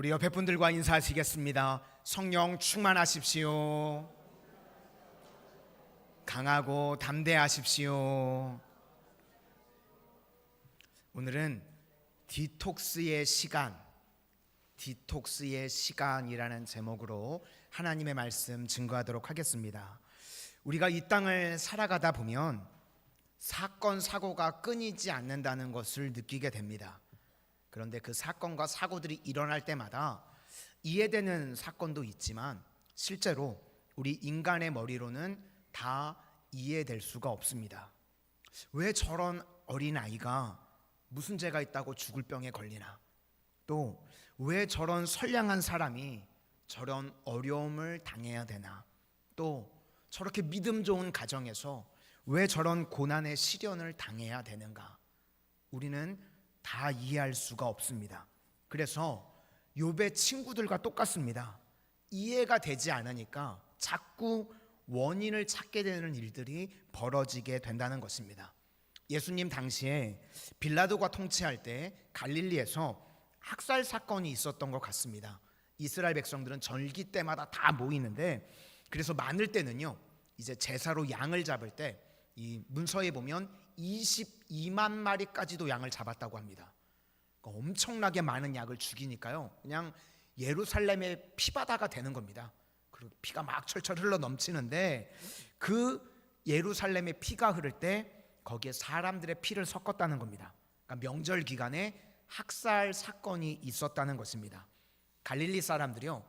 우리 옆에 분들과 인사하시겠습니다. 성령 충만하십시오. 강하고 담대하십시오. 오늘은 디톡스의 시간이라는 제목으로 하나님의 말씀 증거하도록 하겠습니다. 우리가 이 땅을 살아가다 보면 사건 사고가 끊이지 않는다는 것을 느끼게 됩니다. 그런데 그 사건과 사고들이 일어날 때마다 이해되는 사건도 있지만 실제로 우리 인간의 머리로는 다 이해될 수가 없습니다. 왜 저런 어린아이가 무슨 죄가 있다고 죽을 병에 걸리나? 또 왜 저런 선량한 사람이 저런 어려움을 당해야 되나? 또 저렇게 믿음 좋은 가정에서 왜 저런 고난의 시련을 당해야 되는가? 우리는 다 이해할 수가 없습니다. 그래서 욥의 친구들과 똑같습니다. 이해가 되지 않으니까 자꾸 원인을 찾게 되는 일들이 벌어지게 된다는 것입니다. 예수님 당시에 빌라도가 통치할 때 갈릴리에서 학살 사건이 있었던 것 같습니다. 이스라엘 백성들은 절기 때마다 다 모이는데, 그래서 많을 때는요, 이제 제사로 양을 잡을 때 이 문서에 보면 22만 마리까지도 양을 잡았다고 합니다. 그러니까 엄청나게 많은 양을 죽이니까요, 그냥 예루살렘의 피바다가 되는 겁니다. 그리고 피가 막 철철 흘러 넘치는데, 그 예루살렘의 피가 흐를 때 거기에 사람들의 피를 섞었다는 겁니다. 그러니까 명절 기간에 학살 사건이 있었다는 것입니다. 갈릴리 사람들이요,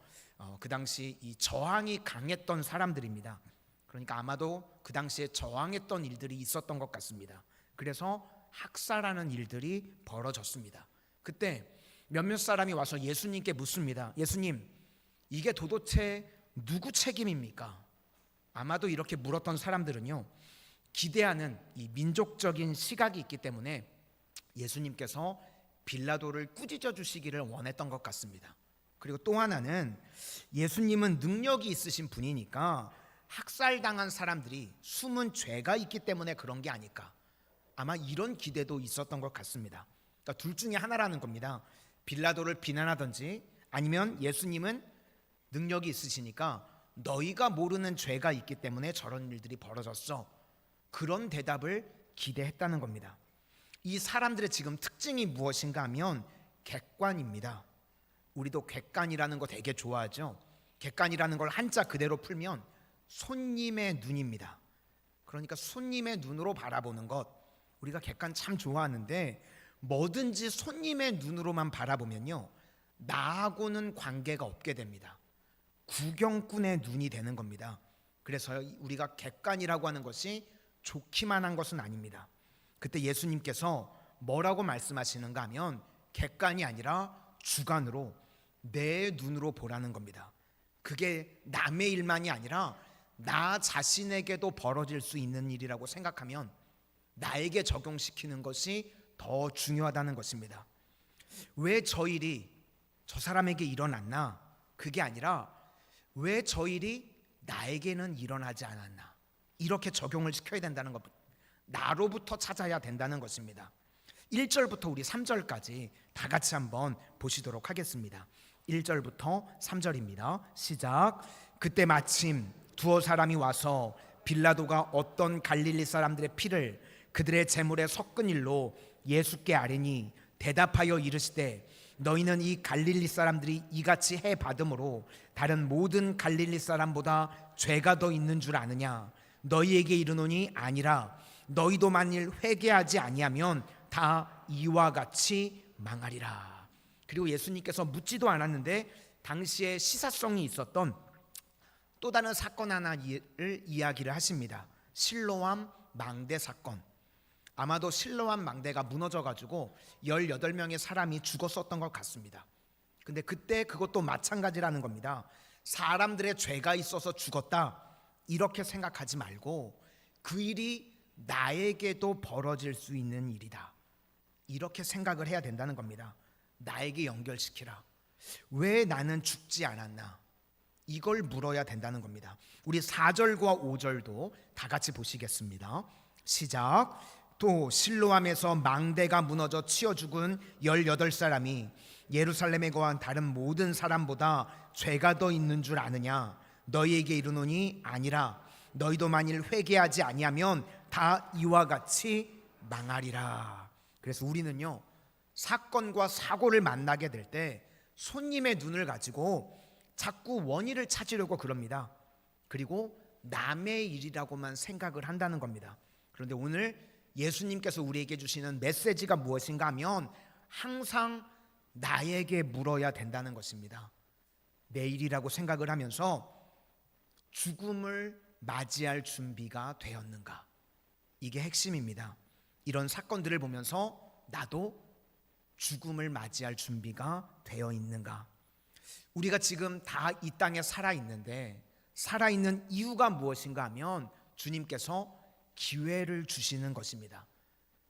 그 당시 이 저항이 강했던 사람들입니다. 그러니까 아마도 그 당시에 저항했던 일들이 있었던 것 같습니다. 그래서 학살하는 일들이 벌어졌습니다. 그때 몇몇 사람이 와서 예수님께 묻습니다. 예수님, 이게 도대체 누구 책임입니까? 아마도 이렇게 물었던 사람들은요, 기대하는 이 민족적인 시각이 있기 때문에 예수님께서 빌라도를 꾸짖어 주시기를 원했던 것 같습니다. 그리고 또 하나는 예수님은 능력이 있으신 분이니까 학살당한 사람들이 숨은 죄가 있기 때문에 그런 게 아닐까, 아마 이런 기대도 있었던 것 같습니다. 그러니까 둘 중에 하나라는 겁니다. 빌라도를 비난하든지 아니면 예수님은 능력이 있으시니까 너희가 모르는 죄가 있기 때문에 저런 일들이 벌어졌어, 그런 대답을 기대했다는 겁니다. 이 사람들의 지금 특징이 무엇인가 하면 객관입니다. 우리도 객관이라는 거 되게 좋아하죠. 객관이라는 걸 한자 그대로 풀면 손님의 눈입니다. 그러니까 손님의 눈으로 바라보는 것, 우리가 객관 참 좋아하는데 뭐든지 손님의 눈으로만 바라보면요, 나하고는 관계가 없게 됩니다. 구경꾼의 눈이 되는 겁니다. 그래서 우리가 객관이라고 하는 것이 좋기만 한 것은 아닙니다. 그때 예수님께서 뭐라고 말씀하시는가 하면 객관이 아니라 주관으로 내 눈으로 보라는 겁니다. 그게 남의 일만이 아니라 나 자신에게도 벌어질 수 있는 일이라고 생각하면 나에게 적용시키는 것이 더 중요하다는 것입니다. 왜 저 일이 저 사람에게 일어났나? 그게 아니라 왜 저 일이 나에게는 일어나지 않았나? 이렇게 적용을 시켜야 된다는 것, 나로부터 찾아야 된다는 것입니다. 1절부터 우리 3절까지 다 같이 한번 보시도록 하겠습니다. 1절부터 3절입니다. 시작. 그때 마침 두어 사람이 와서 빌라도가 어떤 갈릴리 사람들의 피를 그들의 제물에 섞은 일로 예수께 아뢰니 대답하여 이르시되, 너희는 이 갈릴리 사람들이 이같이 해 받음으로 다른 모든 갈릴리 사람보다 죄가 더 있는 줄 아느냐? 너희에게 이르노니 아니라 너희도 만일 회개하지 아니하면 다 이와 같이 망하리라. 그리고 예수님께서 묻지도 않았는데 당시에 시사성이 있었던 또 다른 사건 하나를 이야기를 하십니다. 실로암 망대 사건. 아마도 실로암 망대가 무너져가지고 18명의 사람이 죽었었던 것 같습니다. 근데 그때 그것도 마찬가지라는 겁니다. 사람들의 죄가 있어서 죽었다, 이렇게 생각하지 말고 그 일이 나에게도 벌어질 수 있는 일이다, 이렇게 생각을 해야 된다는 겁니다. 나에게 연결시키라. 왜 나는 죽지 않았나? 이걸 물어야 된다는 겁니다. 우리 4절과 5절도 다 같이 보시겠습니다. 시작. 또 실로암에서 망대가 무너져 치어 죽은 18사람이 예루살렘에 거한 다른 모든 사람보다 죄가 더 있는 줄 아느냐? 너희에게 이르노니 아니라. 너희도 만일 회개하지 아니하면 다 이와 같이 망하리라. 그래서 우리는요, 사건과 사고를 만나게 될 때 손님의 눈을 가지고 자꾸 원인을 찾으려고 그럽니다. 그리고 남의 일이라고만 생각을 한다는 겁니다. 그런데 오늘 예수님께서 우리에게 주시는 메시지가 무엇인가 하면 항상 나에게 물어야 된다는 것입니다. 내 일이라고 생각을 하면서 죽음을 맞이할 준비가 되었는가? 이게 핵심입니다. 이런 사건들을 보면서 나도 죽음을 맞이할 준비가 되어 있는가? 우리가 지금 다 이 땅에 살아있는데 살아있는 이유가 무엇인가 하면 주님께서 기회를 주시는 것입니다.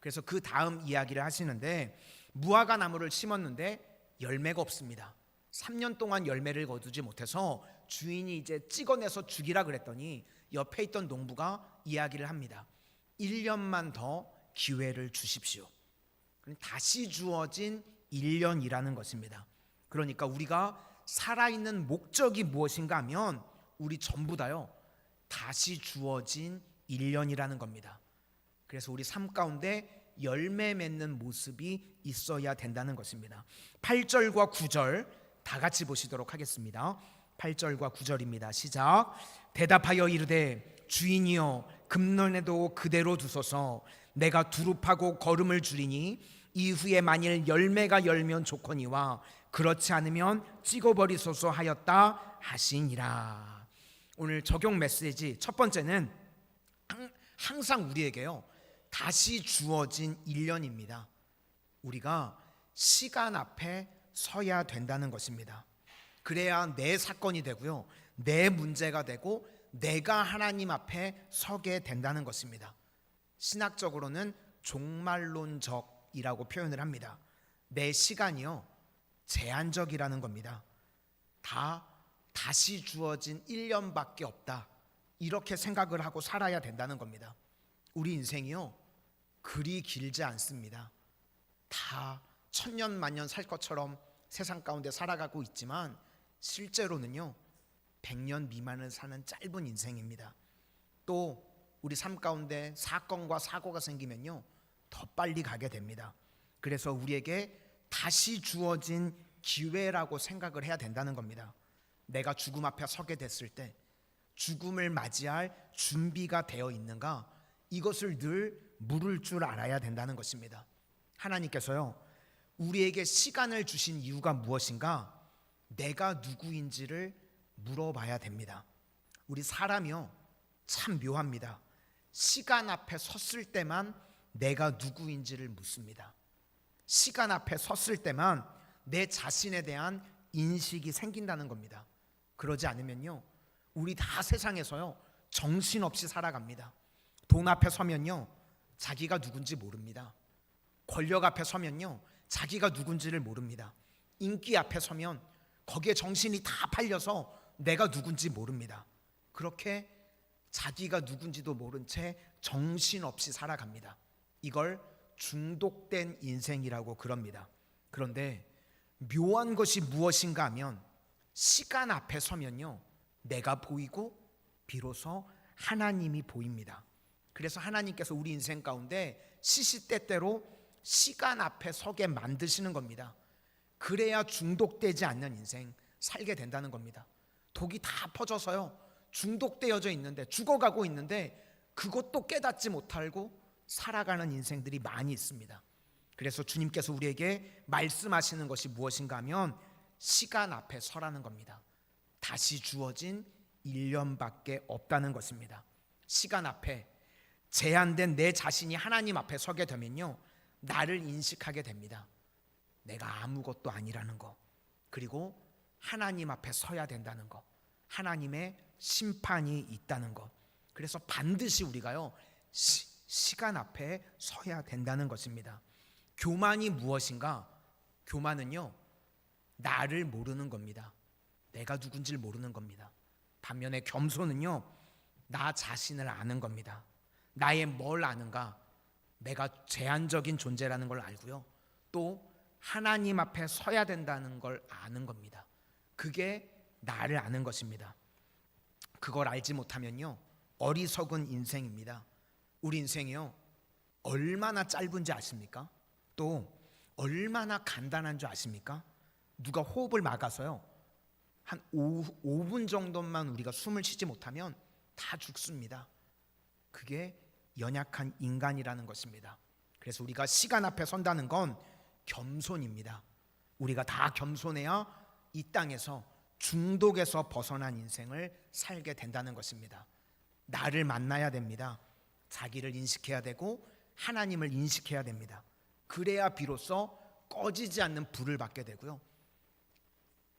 그래서 그 다음 이야기를 하시는데 무화과 나무를 심었는데 열매가 없습니다. 3년 동안 열매를 거두지 못해서 주인이 이제 찍어내서 죽이라 그랬더니 옆에 있던 농부가 이야기를 합니다. 1년만 더 기회를 주십시오. 다시 주어진 1년이라는 것입니다. 그러니까 우리가 살아있는 목적이 무엇인가 하면 우리 전부 다요, 다시 주어진 1년이라는 겁니다. 그래서 우리 삶 가운데 열매 맺는 모습이 있어야 된다는 것입니다. 8절과 9절 다 같이 보시도록 하겠습니다. 8절과 9절입니다. 시작. 대답하여 이르되 주인이여 금년에도 그대로 두소서. 내가 두릅하고 거름을 줄이니 이후에 만일 열매가 열면 좋거니와 그렇지 않으면 찍어버리소서 하였다 하시니라. 오늘 적용 메시지 첫 번째는 항상 우리에게요, 다시 주어진 1년입니다. 우리가 시간 앞에 서야 된다는 것입니다. 그래야 내 사건이 되고요, 내 문제가 되고 내가 하나님 앞에 서게 된다는 것입니다. 신학적으로는 종말론적이라고 표현을 합니다. 내 시간이요, 제한적이라는 겁니다. 다시 주어진 1년밖에 없다, 이렇게 생각을 하고 살아야 된다는 겁니다. 우리 인생이요, 그리 길지 않습니다. 다 천년 만년 살 것처럼 세상 가운데 살아가고 있지만 실제로는요 100년 미만을 사는 짧은 인생입니다. 또 우리 삶 가운데 사건과 사고가 생기면요 더 빨리 가게 됩니다. 그래서 우리에게 다시 주어진 기회라고 생각을 해야 된다는 겁니다. 내가 죽음 앞에 서게 됐을 때 죽음을 맞이할 준비가 되어 있는가, 이것을 늘 물을 줄 알아야 된다는 것입니다. 하나님께서요 우리에게 시간을 주신 이유가 무엇인가, 내가 누구인지를 물어봐야 됩니다. 우리 사람이요 참 묘합니다. 시간 앞에 섰을 때만 내가 누구인지를 묻습니다. 시간 앞에 섰을 때만 내 자신에 대한 인식이 생긴다는 겁니다. 그러지 않으면요 우리 다 세상에서요 정신없이 살아갑니다. 돈 앞에 서면요 자기가 누군지 모릅니다. 권력 앞에 서면요 자기가 누군지를 모릅니다. 인기 앞에 서면 거기에 정신이 다 팔려서 내가 누군지 모릅니다. 그렇게 자기가 누군지도 모른 채 정신없이 살아갑니다. 이걸 중독된 인생이라고 그럽니다. 그런데 묘한 것이 무엇인가 하면 시간 앞에 서면요 내가 보이고 비로소 하나님이 보입니다. 그래서 하나님께서 우리 인생 가운데 시시때때로 시간 앞에 서게 만드시는 겁니다. 그래야 중독되지 않는 인생 살게 된다는 겁니다. 독이 다 퍼져서요 중독되어져 있는데, 죽어가고 있는데 그것도 깨닫지 못하고 살아가는 인생들이 많이 있습니다. 그래서 주님께서 우리에게 말씀하시는 것이 무엇인가 하면 시간 앞에 서라는 겁니다. 다시 주어진 1년밖에 없다는 것입니다. 시간 앞에 제한된 내 자신이 하나님 앞에 서게 되면요 나를 인식하게 됩니다. 내가 아무것도 아니라는 거, 그리고 하나님 앞에 서야 된다는 거, 하나님의 심판이 있다는 것. 그래서 반드시 우리가요 시간 앞에 서야 된다는 것입니다. 교만이 무엇인가? 교만은요 나를 모르는 겁니다. 내가 누군지를 모르는 겁니다. 반면에 겸손은요 나 자신을 아는 겁니다. 나의 뭘 아는가? 내가 제한적인 존재라는 걸 알고요, 또 하나님 앞에 서야 된다는 걸 아는 겁니다. 그게 나를 아는 것입니다. 그걸 알지 못하면요, 어리석은 인생입니다. 우리 인생이요, 얼마나 짧은지 아십니까? 또 얼마나 간단한 줄 아십니까? 누가 호흡을 막아서요, 한 5분 정도만 우리가 숨을 쉬지 못하면 다 죽습니다. 그게 연약한 인간이라는 것입니다. 그래서 우리가 시간 앞에 선다는 건 겸손입니다. 우리가 다 겸손해야 이 땅에서 중독에서 벗어난 인생을 살게 된다는 것입니다. 나를 만나야 됩니다. 자기를 인식해야 되고 하나님을 인식해야 됩니다. 그래야 비로소 꺼지지 않는 불을 받게 되고요,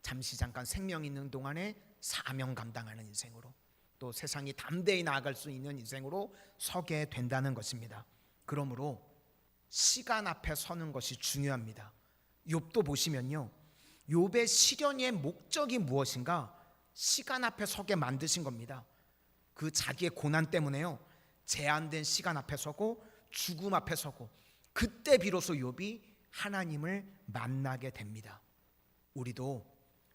잠시 잠깐 생명 있는 동안에 사명 감당하는 인생으로, 또 세상이 담대히 나아갈 수 있는 인생으로 서게 된다는 것입니다. 그러므로 시간 앞에 서는 것이 중요합니다. 욥도 보시면요, 욥의 시련의 목적이 무엇인가? 시간 앞에 서게 만드신 겁니다. 그 자기의 고난 때문에요, 제한된 시간 앞에 서고 죽음 앞에 서고, 그때 비로소 욥이 하나님을 만나게 됩니다. 우리도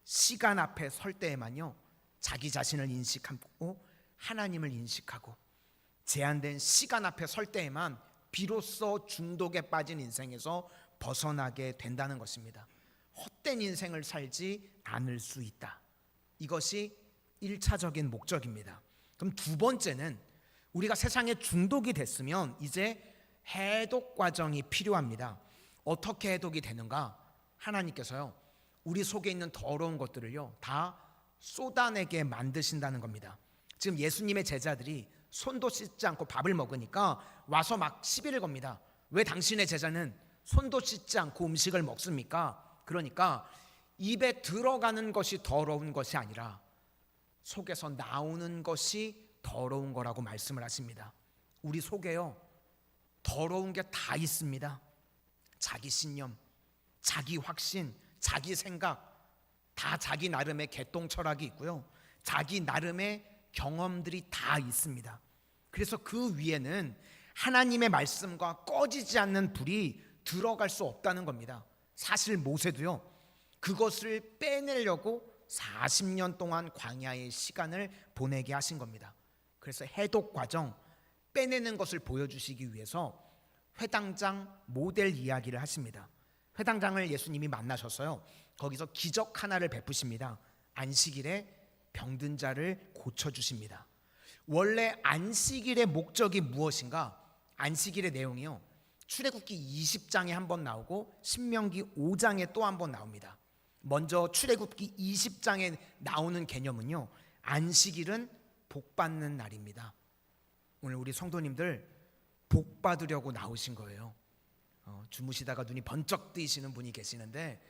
시간 앞에 설 때에만요, 자기 자신을 인식하고 하나님을 인식하고, 제한된 시간 앞에 설 때에만 비로소 중독에 빠진 인생에서 벗어나게 된다는 것입니다. 헛된 인생을 살지 않을 수 있다. 이것이 1차적인 목적입니다. 그럼 두 번째는, 우리가 세상에 중독이 됐으면 이제 해독 과정이 필요합니다. 어떻게 해독이 되는가? 하나님께서요, 우리 속에 있는 더러운 것들을요 다 쏟아내게 만드신다는 겁니다. 지금 예수님의 제자들이 손도 씻지 않고 밥을 먹으니까 와서 막 시비를 겁니다. 왜 당신의 제자는 손도 씻지 않고 음식을 먹습니까? 그러니까 입에 들어가는 것이 더러운 것이 아니라 속에서 나오는 것이 더러운 거라고 말씀을 하십니다. 우리 속에요, 더러운 게 다 있습니다. 자기 신념, 자기 확신, 자기 생각, 다 자기 나름의 개똥 철학이 있고요, 자기 나름의 경험들이 다 있습니다. 그래서 그 위에는 하나님의 말씀과 꺼지지 않는 불이 들어갈 수 없다는 겁니다. 사실 모세도요, 그것을 빼내려고 40년 동안 광야의 시간을 보내게 하신 겁니다. 그래서 해독 과정, 빼내는 것을 보여주시기 위해서 회당장 모델 이야기를 하십니다. 회당장을 예수님이 만나셨어요. 거기서 기적 하나를 베푸십니다. 안식일에 병든 자를 고쳐주십니다. 원래 안식일의 목적이 무엇인가? 안식일의 내용이요, 출애굽기 20장에 한번 나오고 신명기 5장에 또 한번 나옵니다. 먼저 출애굽기 20장에 나오는 개념은요, 안식일은 복 받는 날입니다. 오늘 우리 성도님들 복 받으려고 나오신 거예요. 주무시다가 눈이 번쩍 뜨이시는 분이 계시는데,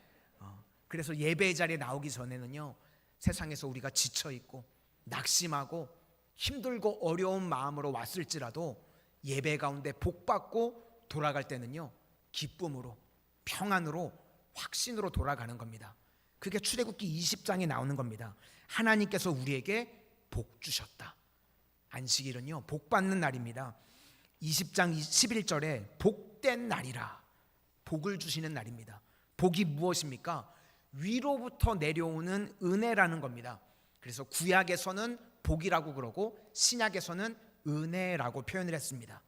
그래서 예배의 자리에 나오기 전에는요, 세상에서 우리가 지쳐있고 낙심하고 힘들고 어려운 마음으로 왔을지라도 예배 가운데 복 받고 돌아갈 때는요, 기쁨으로, 평안으로, 확신으로 돌아가는 겁니다. 그게 출애굽기 20장에 나오는 겁니다. 하나님께서 우리에게 복 주셨다. 안식일은요, 복 받는 날입니다. 20장 11절에 복된 날이라, 복을 주시는 날입니다. 복이 무엇입니까? 위로부터 내려오는 은혜라는 겁니다. 그래서 구약에서는 복이라고 그러고 신약에서는 은혜라고 표현을 했습니다.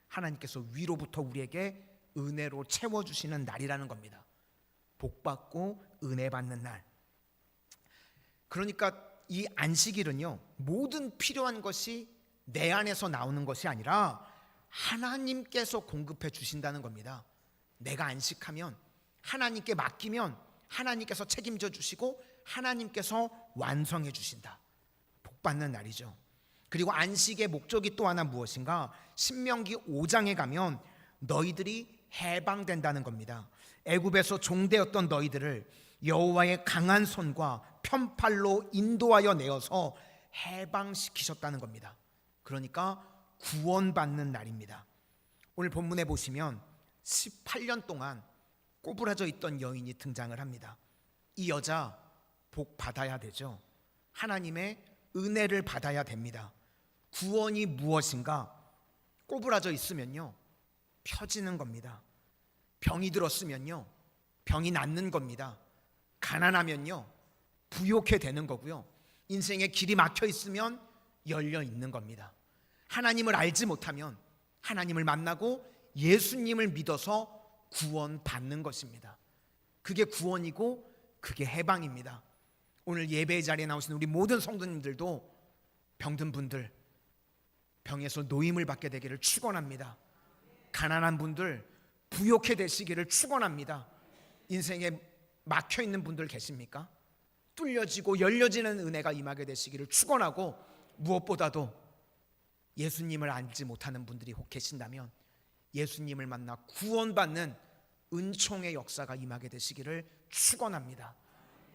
하나님께서 위로부터 우리에게 은혜로 채워주시는 날이라는 겁니다. 복 받고 은혜 받는 날. 그러니까 이 안식일은요, 모든 필요한 것이 내 안에서 나오는 것이 아니라 하나님께서 공급해 주신다는 겁니다. 내가 안식하면, 하나님께 맡기면 하나님께서 책임져 주시고 하나님께서 완성해 주신다. 복 받는 날이죠. 그리고 안식의 목적이 또 하나 무엇인가? 신명기 5장에 가면 너희들이 해방된다는 겁니다. 애굽에서 종되었던 너희들을 여호와의 강한 손과 편팔로 인도하여 내어서 해방시키셨다는 겁니다. 그러니까 구원받는 날입니다. 오늘 본문에 보시면 18년 동안 꼬부라져 있던 여인이 등장을 합니다. 이 여자 복 받아야 되죠. 하나님의 은혜를 받아야 됩니다. 구원이 무엇인가? 꼬부라져 있으면요, 펴지는 겁니다. 병이 들었으면요, 병이 낫는 겁니다. 가난하면요 부욕해 되는 거고요. 인생에 길이 막혀 있으면 열려 있는 겁니다. 하나님을 알지 못하면 하나님을 만나고 예수님을 믿어서 구원받는 것입니다. 그게 구원이고 그게 해방입니다. 오늘 예배의 자리에 나오신 우리 모든 성도님들도 병든 분들 병에서 노임을 받게 되기를 축원합니다. 가난한 분들 부욕해 되시기를 축원합니다. 인생에 막혀 있는 분들 계십니까? 뚫려지고 열려지는 은혜가 임하게 되시기를 축원하고, 무엇보다도 예수님을 알지 못하는 분들이 혹 계신다면 예수님을 만나 구원받는 은총의 역사가 임하게 되시기를 축원합니다.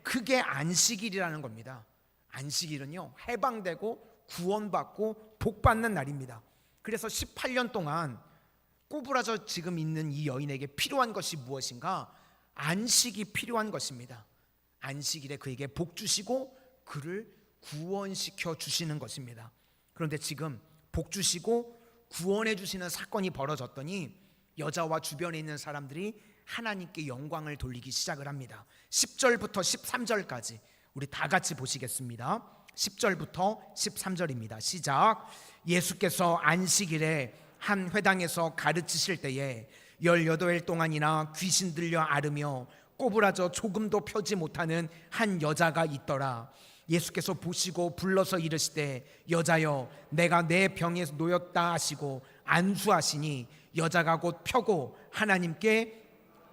그게 안식일이라는 겁니다. 안식일은요 해방되고 구원받고 복받는 날입니다. 그래서 18년 동안 꼬부라져 지금 있는 이 여인에게 필요한 것이 무엇인가? 안식이 필요한 것입니다. 안식일에 그에게 복 주시고 그를 구원시켜 주시는 것입니다. 그런데 지금 복 주시고 구원해 주시는 사건이 벌어졌더니 여자와 주변에 있는 사람들이 하나님께 영광을 돌리기 시작을 합니다. 10절부터 13절까지 우리 다 같이 보시겠습니다. 10절부터 13절입니다. 시작. 예수께서 안식일에 한 회당에서 가르치실 때에 18일 동안이나 귀신 들려 앓으며 꼬부라져 조금도 펴지 못하는 한 여자가 있더라. 예수께서 보시고 불러서 이르시되 여자여 내가 내 병에 놓였다 하시고 안수하시니 여자가 곧 펴고 하나님께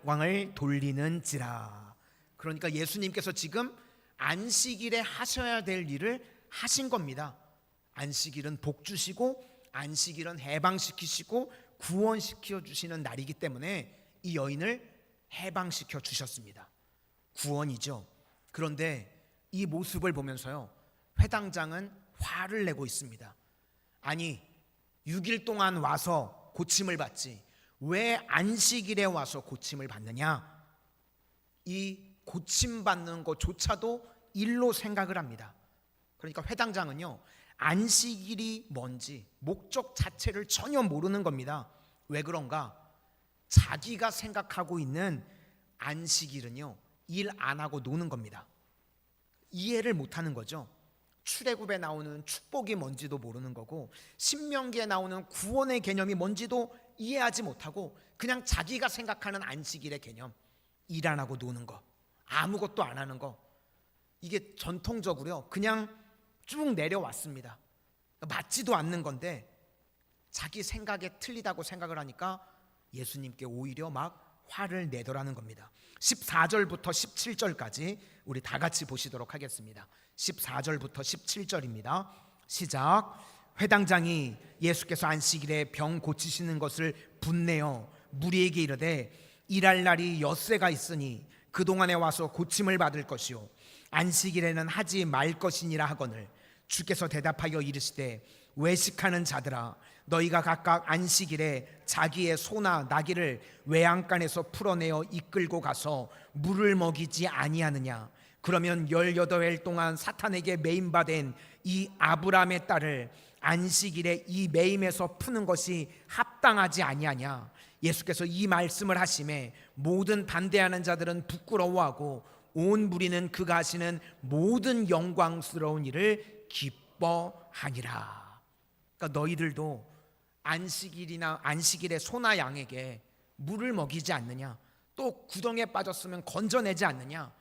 왕을 돌리는지라. 그러니까 예수님께서 지금 안식일에 하셔야 될 일을 하신 겁니다. 안식일은 복 주시고 안식일은 해방시키시고 구원시켜 주시는 날이기 때문에 이 여인을 해방시켜 주셨습니다. 구원이죠. 그런데 이 모습을 보면서요 회당장은 화를 내고 있습니다. 아니 6일 동안 와서 고침을 받지 왜 안식일에 와서 고침을 받느냐? 이 고침받는 것조차도 일로 생각을 합니다. 그러니까 회당장은요 안식일이 뭔지 목적 자체를 전혀 모르는 겁니다. 왜 그런가? 자기가 생각하고 있는 안식일은요 일 안 하고 노는 겁니다. 이해를 못하는 거죠. 출애굽에 나오는 축복이 뭔지도 모르는 거고 신명기에 나오는 구원의 개념이 뭔지도 이해하지 못하고 그냥 자기가 생각하는 안식일의 개념, 일 안 하고 노는 거, 아무것도 안 하는 거, 이게 전통적으로요 그냥 쭉 내려왔습니다. 맞지도 않는 건데 자기 생각에 틀리다고 생각을 하니까 예수님께 오히려 막 화를 내더라는 겁니다. 14절부터 17절까지 우리 다 같이 보시도록 하겠습니다. 14절부터 17절입니다. 시작. 회당장이 예수께서 안식일에 병 고치시는 것을 분내어 무리에게 이르되 일할 날이 엿새가 있으니 그동안에 와서 고침을 받을 것이요 안식일에는 하지 말 것이니라 하거늘 주께서 대답하여 이르시되 외식하는 자들아 너희가 각각 안식일에 자기의 소나 나귀를 외양간에서 풀어내어 이끌고 가서 물을 먹이지 아니하느냐? 그러면 18일 동안 사탄에게 매임받은 이 아브라함의 딸을 안식일에 이 매임에서 푸는 것이 합당하지 아니하냐? 예수께서 이 말씀을 하심에 모든 반대하는 자들은 부끄러워하고 온 무리는 그가 하시는 모든 영광스러운 일을 기뻐하니라. 그러니까 너희들도 안식일에 소나 양에게 물을 먹이지 않느냐, 또 구덩이에 빠졌으면 건져내지 않느냐,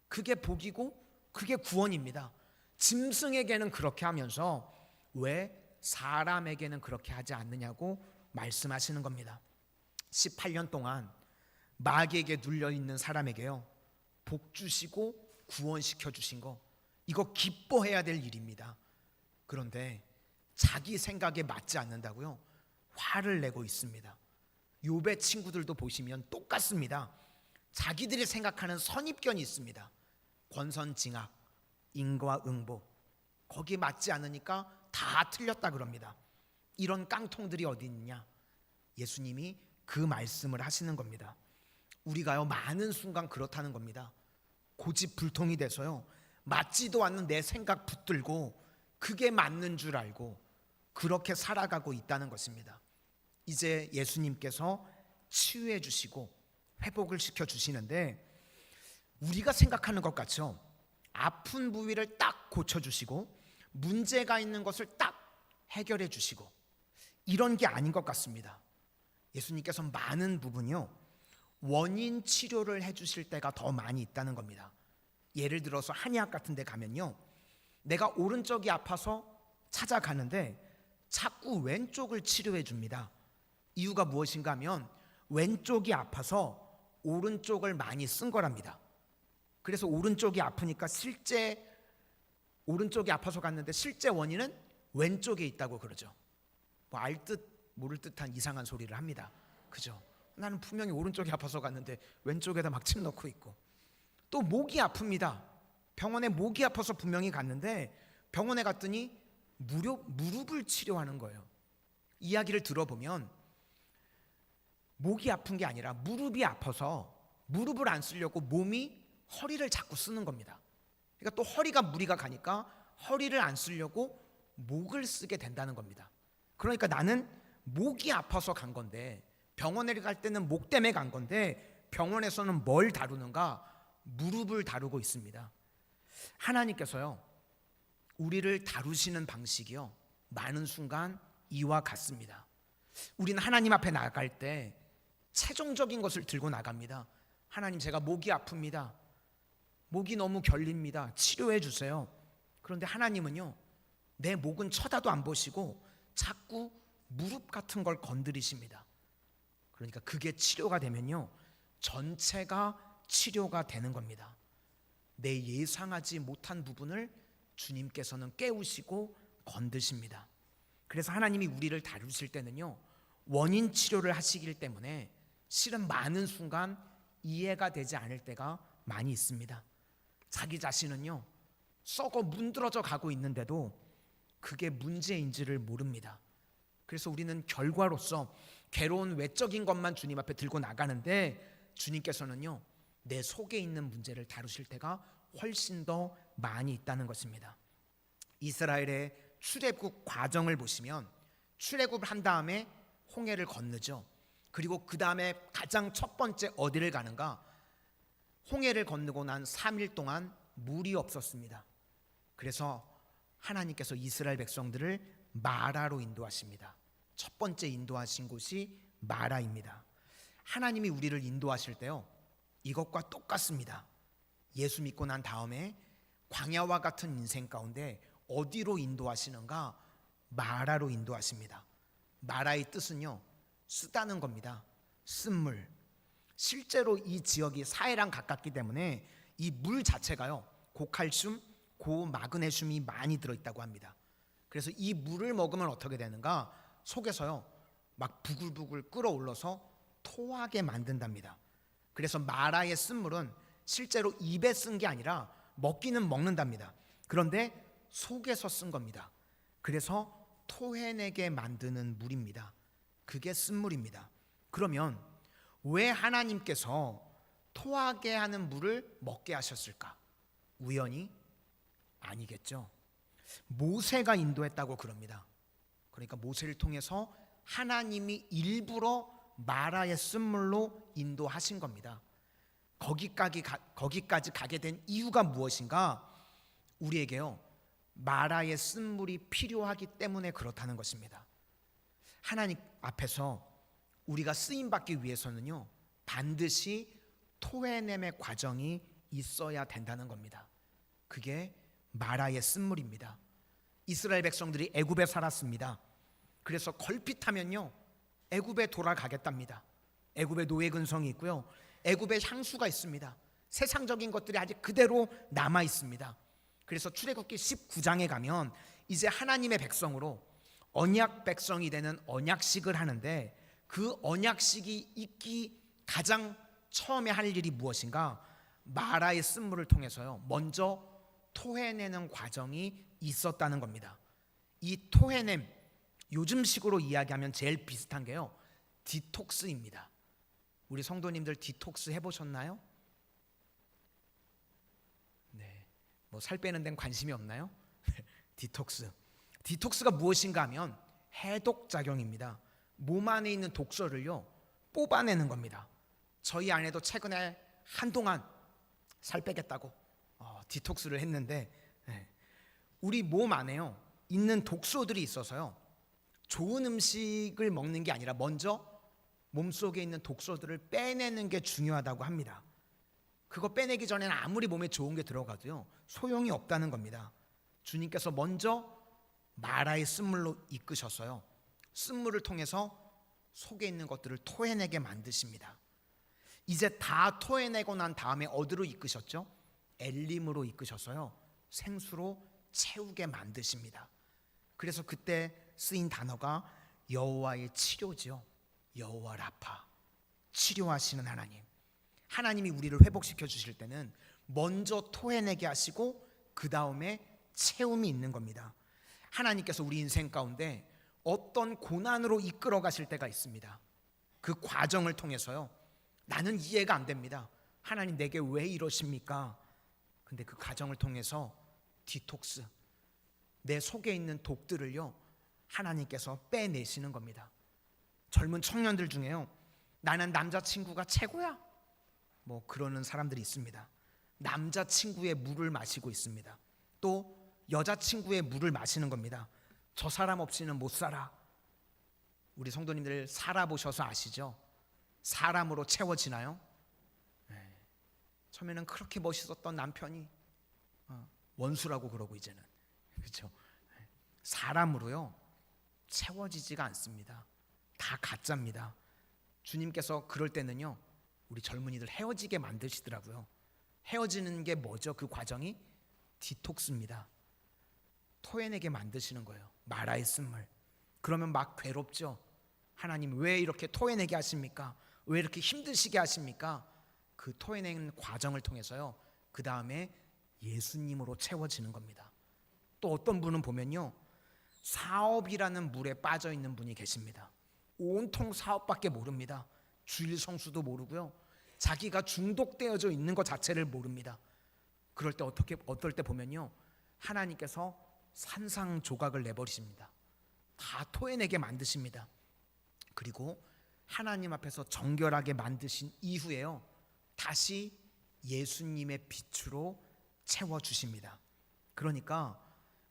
그게 복이고 그게 구원입니다. 짐승에게는 그렇게 하면서 왜 사람에게는 그렇게 하지 않느냐고 말씀하시는 겁니다. 18년 동안 마귀에게 눌려있는 사람에게요 복 주시고 구원시켜 주신 거, 이거 기뻐해야 될 일입니다. 그런데 자기 생각에 맞지 않는다고요 화를 내고 있습니다. 욥의 친구들도 보시면 똑같습니다. 자기들이 생각하는 선입견이 있습니다. 권선징악, 인과응보, 거기에 맞지 않으니까 다 틀렸다 그럽니다. 이런 깡통들이 어디 있느냐? 예수님이 그 말씀을 하시는 겁니다. 우리가요 많은 순간 그렇다는 겁니다. 고집불통이 돼서요 맞지도 않는 내 생각 붙들고 그게 맞는 줄 알고 그렇게 살아가고 있다는 것입니다. 이제 예수님께서 치유해 주시고 회복을 시켜 주시는데 우리가 생각하는 것 같죠? 아픈 부위를 딱 고쳐주시고 문제가 있는 것을 딱 해결해 주시고 이런 게 아닌 것 같습니다. 예수님께서 많은 부분이요, 원인 치료를 해주실 때가 더 많이 있다는 겁니다. 예를 들어서 한의학 같은 데 가면요, 내가 오른쪽이 아파서 찾아가는데 자꾸 왼쪽을 치료해 줍니다. 이유가 무엇인가 하면 왼쪽이 아파서 오른쪽을 많이 쓴 거랍니다. 그래서 오른쪽이 아프니까 실제 오른쪽이 아파서 갔는데 실제 원인은 왼쪽에 있다고 그러죠. 뭐 알 듯 모를 듯한 이상한 소리를 합니다. 그죠? 나는 분명히 오른쪽이 아파서 갔는데 왼쪽에다 막 침 넣고 있고. 또 목이 아픕니다. 병원에 목이 아파서 분명히 갔는데 병원에 갔더니 무릎을 치료하는 거예요. 이야기를 들어보면 목이 아픈 게 아니라 무릎이 아파서 무릎을 안 쓰려고 몸이 허리를 자꾸 쓰는 겁니다. 그러니까 또 허리가 무리가 가니까 허리를 안 쓰려고 목을 쓰게 된다는 겁니다. 그러니까 나는 목이 아파서 간 건데, 병원에 갈 때는 목 때문에 간 건데 병원에서는 뭘 다루는가? 무릎을 다루고 있습니다. 하나님께서요, 우리를 다루시는 방식이요, 많은 순간 이와 같습니다. 우리는 하나님 앞에 나갈 때 최종적인 것을 들고 나갑니다. 하나님, 제가 목이 아픕니다. 목이 너무 결립니다. 치료해 주세요. 그런데 하나님은요, 내 목은 쳐다도 안 보시고 자꾸 무릎 같은 걸 건드리십니다. 그러니까 그게 치료가 되면요, 전체가 치료가 되는 겁니다. 내 예상하지 못한 부분을 주님께서는 깨우시고 건드십니다. 그래서 하나님이 우리를 다루실 때는요, 원인 치료를 하시기 때문에 실은 많은 순간 이해가 되지 않을 때가 많이 있습니다. 자기 자신은요, 썩어 문드러져 가고 있는데도 그게 문제인지를 모릅니다. 그래서 우리는 결과로서 괴로운 외적인 것만 주님 앞에 들고 나가는데 주님께서는요, 내 속에 있는 문제를 다루실 때가 훨씬 더 많이 있다는 것입니다. 이스라엘의 출애굽 과정을 보시면 출애굽을 한 다음에 홍해를 건너죠. 그리고 그 다음에 가장 첫 번째 어디를 가는가? 홍해를 건너고 난 3일 동안 물이 없었습니다. 그래서 하나님께서 이스라엘 백성들을 마라로 인도하십니다. 첫 번째 인도하신 곳이 마라입니다. 하나님이 우리를 인도하실 때요, 이것과 똑같습니다. 예수 믿고 난 다음에 광야와 같은 인생 가운데 어디로 인도하시는가? 마라로 인도하십니다. 마라의 뜻은요, 쓰다는 겁니다. 쓴물. 실제로 이 지역이 사해랑 가깝기 때문에 이 물 자체가요, 고칼슘, 고마그네슘이 많이 들어있다고 합니다. 그래서 이 물을 먹으면 어떻게 되는가? 속에서요, 막 부글부글 끓어올라서 토하게 만든답니다. 그래서 마라의 쓴물은 실제로 입에 쓴 게 아니라 먹기는 먹는답니다. 그런데 속에서 쓴 겁니다. 그래서 토해내게 만드는 물입니다. 그게 쓴물입니다. 그러면 왜 하나님께서 토하게 하는 물을 먹게 하셨을까? 우연히? 아니겠죠. 모세가 인도했다고 그럽니다. 그러니까 모세를 통해서 하나님이 일부러 마라의 쓴물로 인도하신 겁니다. 거기까지 가게 된 이유가 무엇인가? 우리에게요, 마라의 쓴물이 필요하기 때문에 그렇다는 것입니다. 하나님 앞에서 우리가 쓰임받기 위해서는요, 반드시 토해냄의 과정이 있어야 된다는 겁니다. 그게 마라의 쓴물입니다. 이스라엘 백성들이 애굽에 살았습니다. 그래서 걸핏하면요, 애굽에 돌아가겠답니다. 애굽에 노예 근성이 있고요, 애굽에 향수가 있습니다. 세상적인 것들이 아직 그대로 남아 있습니다. 그래서 출애굽기 19장에 가면 이제 하나님의 백성으로 언약 백성이 되는 언약식을 하는데, 그 언약식이 있기 가장 처음에 할 일이 무엇인가? 마라의 쓴물을 통해서요, 먼저 토해내는 과정이 있었다는 겁니다. 이 토해냄, 요즘식으로 이야기하면 제일 비슷한 게요, 디톡스입니다. 우리 성도님들 디톡스 해보셨나요? 네, 뭐 살 빼는 데는 관심이 없나요? 디톡스가 무엇인가 하면 해독작용입니다. 몸 안에 있는 독소를요, 뽑아내는 겁니다. 저희 아내도 최근에 한동안 살 빼겠다고 디톡스를 했는데, 우리 몸 안에요 있는 독소들이 있어서요, 좋은 음식을 먹는 게 아니라 먼저 몸속에 있는 독소들을 빼내는 게 중요하다고 합니다. 그거 빼내기 전에는 아무리 몸에 좋은 게 들어가도요 소용이 없다는 겁니다. 주님께서 먼저 마라의 쓴물로 이끄셨어요. 쓴물을 통해서 속에 있는 것들을 토해내게 만드십니다. 이제 다 토해내고 난 다음에 어디로 이끄셨죠? 엘림으로 이끄셔서요 생수로 채우게 만드십니다. 그래서 그때 쓰인 단어가 여호와의 치료지요. 여호와 라파, 치료하시는 하나님. 하나님이 우리를 회복시켜 주실 때는 먼저 토해내게 하시고 그 다음에 채움이 있는 겁니다. 하나님께서 우리 인생 가운데 어떤 고난으로 이끌어 가실 때가 있습니다. 그 과정을 통해서요 나는 이해가 안 됩니다. 하나님 내게 왜 이러십니까? 근데 그 과정을 통해서 디톡스, 내 속에 있는 독들을요 하나님께서 빼내시는 겁니다. 젊은 청년들 중에요 나는 남자친구가 최고야 뭐 그러는 사람들이 있습니다. 남자친구의 물을 마시고 있습니다. 또 여자친구의 물을 마시는 겁니다. 저 사람 없이는 못 살아. 우리 성도님들 살아보셔서 아시죠? 사람으로 채워지나요? 처음에는 그렇게 멋있었던 남편이 원수라고 그러고 이제는, 그렇죠? 사람으로요 채워지지가 않습니다. 다 가짜입니다. 주님께서 그럴 때는요 우리 젊은이들 헤어지게 만드시더라고요. 헤어지는 게 뭐죠? 그 과정이 디톡스입니다. 토해내게 만드시는 거예요. 마라의 쓴물. 그러면 막 괴롭죠. 하나님 왜 이렇게 토해내게 하십니까? 왜 이렇게 힘드시게 하십니까? 그 토해내는 과정을 통해서요 그 다음에 예수님으로 채워지는 겁니다. 또 어떤 분은 보면요 사업이라는 물에 빠져 있는 분이 계십니다. 온통 사업밖에 모릅니다. 주일 성수도 모르고요 자기가 중독되어져 있는 것 자체를 모릅니다. 그럴 때 어떨 때 보면요 하나님께서 산상조각을 내버리십니다. 다 토해내게 만드십니다. 그리고 하나님 앞에서 정결하게 만드신 이후에요 다시 예수님의 빛으로 채워주십니다. 그러니까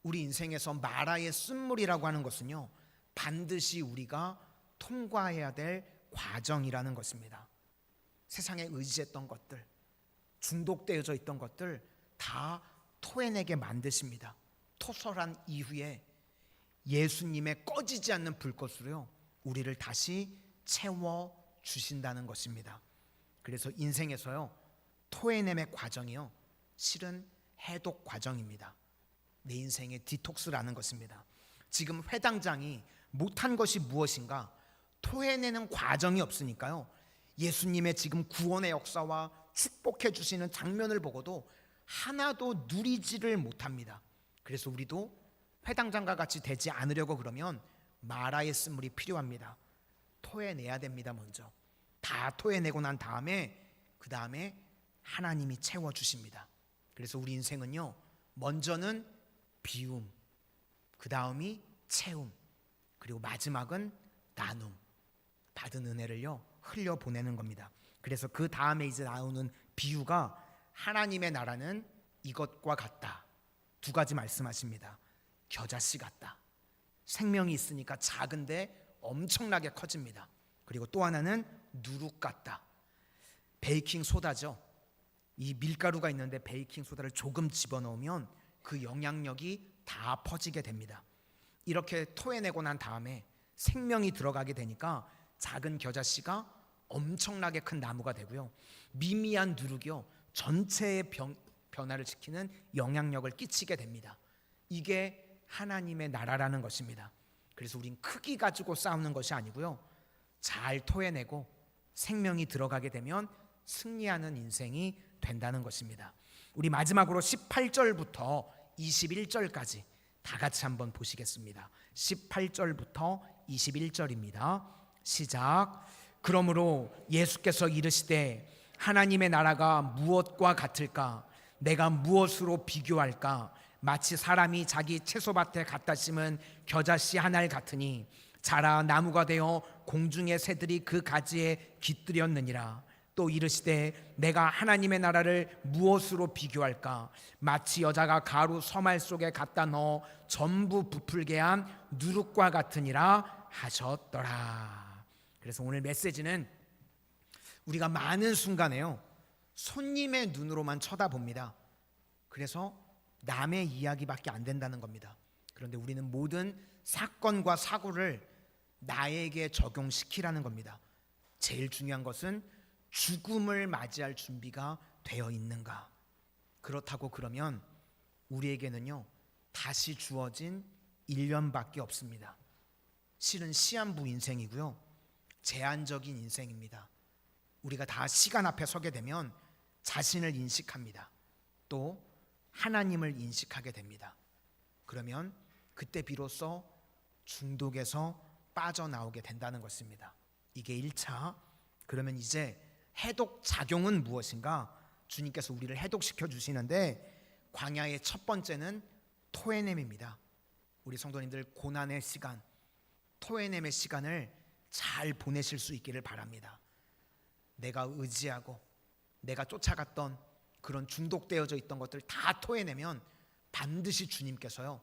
우리 인생에서 마라의 쓴물이라고 하는 것은요 반드시 우리가 통과해야 될 과정이라는 것입니다. 세상에 의지했던 것들, 중독되어져 있던 것들 다 토해내게 만드십니다. 토설한 이후에 예수님의 꺼지지 않는 불꽃으로요 우리를 다시 채워주신다는 것입니다. 그래서 인생에서요 토해냄의 과정이요 실은 해독 과정입니다. 내 인생의 디톡스라는 것입니다. 지금 회당장이 못한 것이 무엇인가? 토해내는 과정이 없으니까요 예수님의 지금 구원의 역사와 축복해 주시는 장면을 보고도 하나도 누리지를 못합니다. 그래서 우리도 회당장과 같이 되지 않으려고 그러면 마라의 쓴물이 필요합니다. 토해내야 됩니다. 먼저 다 토해내고 난 다음에 그 다음에 하나님이 채워주십니다. 그래서 우리 인생은요 먼저는 비움, 그 다음이 채움, 그리고 마지막은 나눔, 받은 은혜를요 흘려보내는 겁니다. 그래서 그 다음에 이제 나오는 비유가 하나님의 나라는 이것과 같다. 두 가지 말씀하십니다. 겨자씨 같다. 생명이 있으니까 작은데 엄청나게 커집니다. 그리고 또 하나는 누룩 같다. 베이킹 소다죠. 이 밀가루가 있는데 베이킹 소다를 조금 집어넣으면 그 영향력이 다 퍼지게 됩니다. 이렇게 토해내고 난 다음에 생명이 들어가게 되니까 작은 겨자씨가 엄청나게 큰 나무가 되고요 미미한 누룩이요 전체의 변화를 시키는 영향력을 끼치게 됩니다. 이게 하나님의 나라라는 것입니다. 그래서 우린 크기 가지고 싸우는 것이 아니고요 잘 토해내고 생명이 들어가게 되면 승리하는 인생이 된다는 것입니다. 우리 마지막으로 18절부터 21절까지 다 같이 한번 보시겠습니다. 18절부터 21절입니다. 시작. 그러므로 예수께서 이르시되 하나님의 나라가 무엇과 같을까? 내가 무엇으로 비교할까? 마치 사람이 자기 채소밭에 갖다 심은 겨자씨 하나를 같으니 자라 나무가 되어 공중의 새들이 그 가지에 깃들였느니라. 또 이르시되 내가 하나님의 나라를 무엇으로 비교할까? 마치 여자가 가루 서말 속에 갖다 넣어 전부 부풀게 한 누룩과 같으니라 하셨더라. 그래서 오늘 메시지는 우리가 많은 순간에요, 손님의 눈으로만 쳐다봅니다. 그래서 남의 이야기밖에 안 된다는 겁니다. 그런데 우리는 모든 사건과 사고를 나에게 적용시키라는 겁니다. 제일 중요한 것은 죽음을 맞이할 준비가 되어 있는가. 그렇다고 그러면 우리에게는요, 다시 주어진 1년밖에 없습니다. 실은 시한부 인생이고요, 제한적인 인생입니다. 우리가 다 시간 앞에 서게 되면 자신을 인식합니다. 또 하나님을 인식하게 됩니다. 그러면 그때 비로소 중독에서 빠져나오게 된다는 것입니다. 이게 1차. 그러면 이제 해독 작용은 무엇인가? 주님께서 우리를 해독시켜 주시는데, 광야의 첫 번째는 토해냄입니다. 우리 성도님들 고난의 시간, 토해냄의 시간을 잘 보내실 수 있기를 바랍니다. 내가 의지하고 내가 쫓아갔던 그런 중독되어져 있던 것들 다 토해내면 반드시 주님께서요,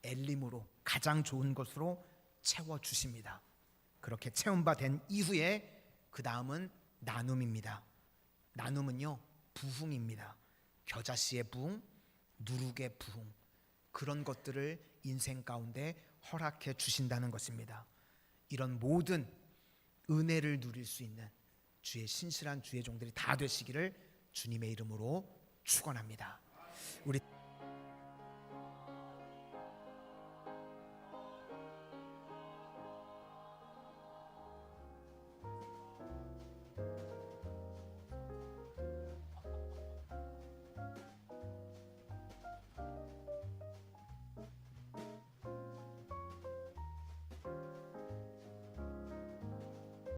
엘림으로 가장 좋은 것으로 채워주십니다. 그렇게 채운 바 된 이후에 그 다음은 나눔입니다. 나눔은요, 부흥입니다. 겨자씨의 부흥, 누룩의 부흥, 그런 것들을 인생 가운데 허락해 주신다는 것입니다. 이런 모든 은혜를 누릴 수 있는 주의 신실한 주의 종들이 다 되시기를 주님의 이름으로 축원합니다. 우리